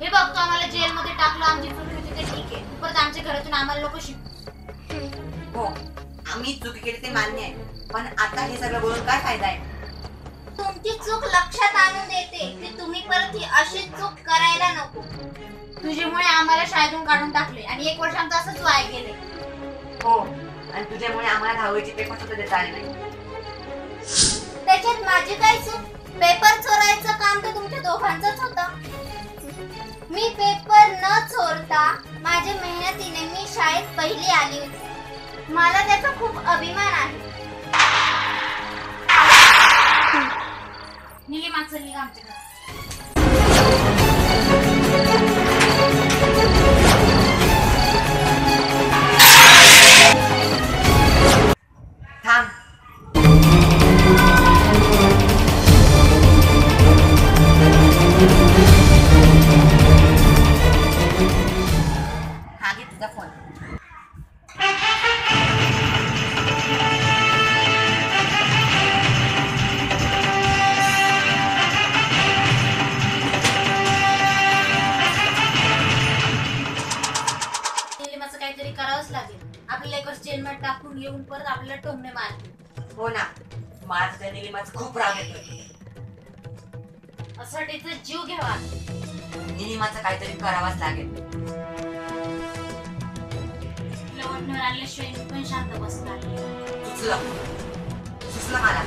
हे बघ, तू आम्हाला जेलमध्ये टाकलं, आमची चूक होती ते ठीक आहे, परत आमच्या घरातून आम्हाला लोक हो, आम्ही चूक केली ते मान्य आहे, पण आता हे सगळं बोलून काय फायदा आहे? तुमची चूक लक्षात आणून देते की तुम्ही परत ही अशी चूक करायला नको. तुझ्यामुळे आम्हाला शाळेतून काढून टाकले आणि 1 वर्ष आमचं असंच वाया गेले. हो, आणि तुझ्यामुळे आम्हाला 10वीचे पेपर सुद्धा देता आले नाही. त्याच्यात माझी काय चूक? पेपर चोरायचं काम तर तुमच्या दोघांचंच होतं. मी पेपर न चोरता माझ्या मेहनतीने मी शाळेत पहिली आली होती. मला त्याचा खूप अभिमान आहे. निलिमा चल निघ आमच्या घरात. थांब. हा घे तुझा फोन. निलिमाचं काहीतरी करावंच लागेल. आपल्याला 1 वर्ष जेलमध्ये टाकून येऊन परत आपल्याला टोमणे मारतील. हो ना, मला तुझ्या निलिमाचा खूप राग येतोय. असं वाटायचं जीव घ्यावा. निलिमाचं काहीतरी करावंच लागेल. लवणवर आल्याशिवाय मी पण शांत बसणार. सुचलं मला.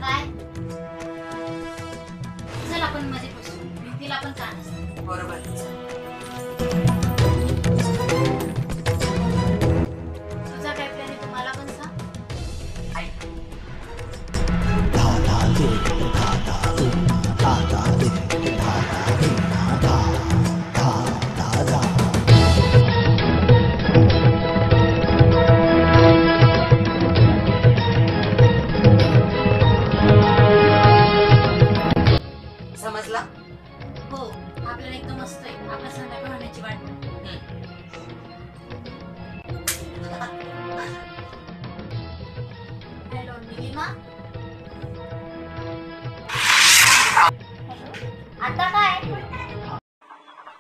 काय? चल आपण मध्ये बसू, भिंतीला पण कान असतं. बरोबर. तुझा काय प्लॅन आहे तुम्हाला पण सांग. ऐक. समजला? हो, आपल्याला एकदम मस्त आहे. आपण संध्याकाळ होण्याची वाट बघू. हॅलो निलिमा. हॅलो, आता काय?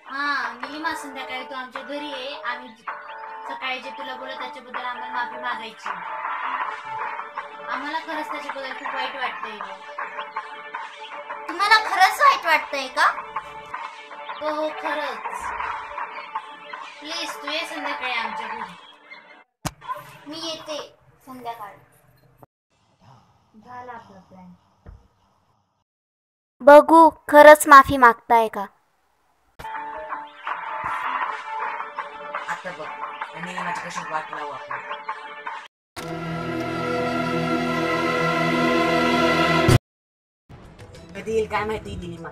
हा निलिमा, संध्याकाळी तू आमच्या घरी ये. आम्ही सकाळी जे तुला बोलत त्याच्याबद्दल आम्हाला माफी मागायची. आम्हाला खरंच त्याच्याबद्दल खूप वाईट वाटतंय. तुम्हाला खरंच वाईट वाटतंय का? हो हो, खरंच. प्लीज तू ये संध्याकाळी आमच्या घरी. मी येते संध्याकाळी. झाला आपला प्लॅन. बघू खरंच माफी मागताय का? आता बघ, निलिमाची कशी वाट लावू आपण. कधी येईल काय माहिती निलिमा.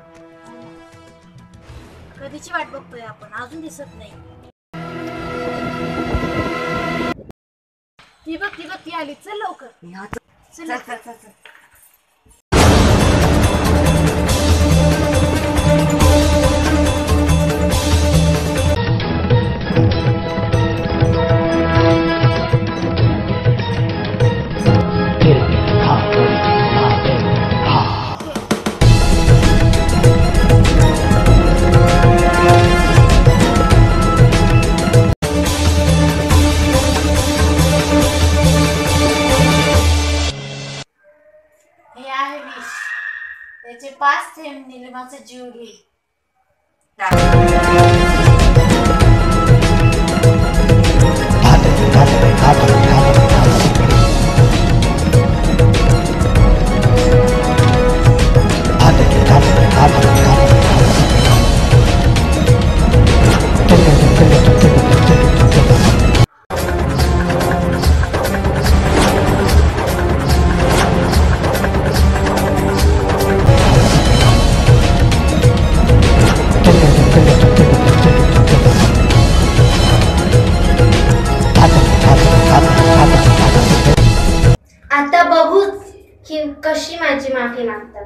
कधीची वाट बघतोय आपण, अजून दिसत नाही. ती बघ ती आली. चल लवकर. चल चल चल चल. हे आहे विष. त्याचे 5 थेंब निलिमाचा जीव घेईल. आता बघूच की कशी माझी माफी मागतात.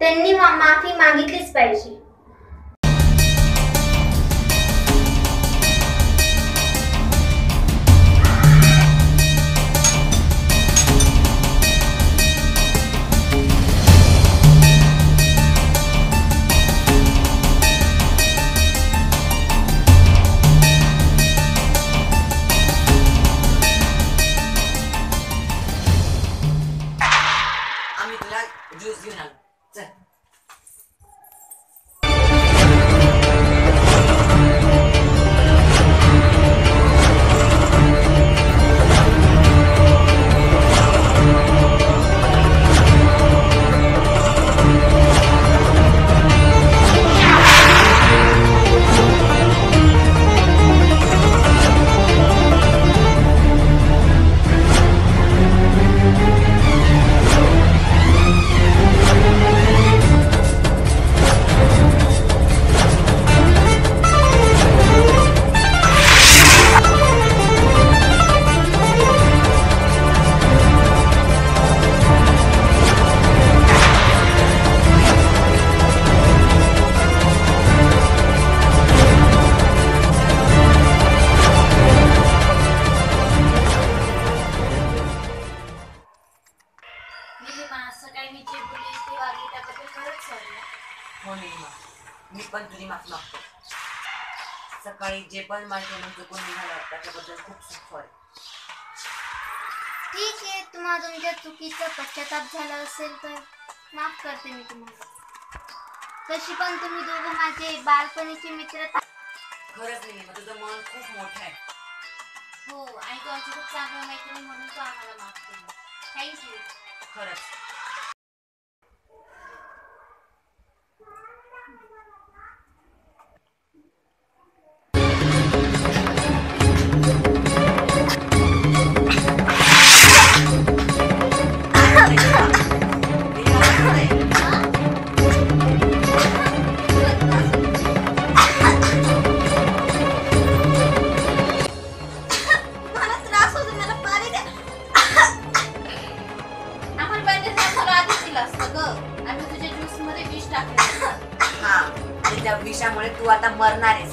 त्यांनी माफी मागितलीच पाहिजे. तुला ज्यूस घेऊन आलो. चल. हो निलिमा, मी पण तुझी माफी मागतो. सकाळी जे पण माझ्याकडून चुकून निघालं त्याच्याबद्दल खूप सॉरी. ठीक आहे, तुम्हाला तुमच्या चुकीचा पश्चाताप झाला असेल तर माफ करते मी तुम्हाला. तशी पण तुम्ही दोघं माझे बालपणीचे मित्र. खरंच निलिमा, तुझं मन खूप मोठं आहे. हो, आणि तो आमची खूप चांगला मैत्रीण म्हणून तो आम्हाला माफ केला. थँक्यू. खरंच. त्या विषामुळे तू आता मरणार आहेस.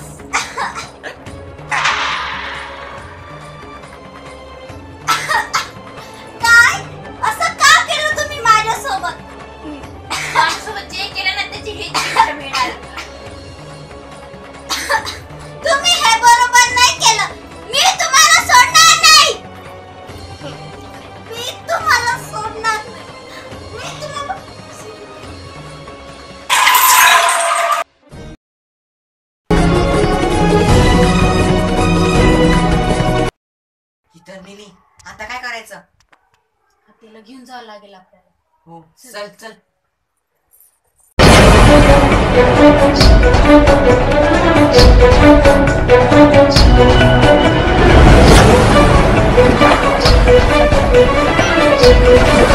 काय असं का केलं तुम्ही माझ्यासोबत? माझ्यासोबत जे केलं ना त्याची हेच शिक्षा मिळणार. तुम्ही हे बरोबर नाही केलं. मी तुम्हाला सोडणार नाही. मी तुम्हाला सोडणार नाही. मी तुम्हाला तर मिनी, आता काय करायचं? तिला घेऊन जावं लागेल आपल्याला. हो, चल चल. Thank you.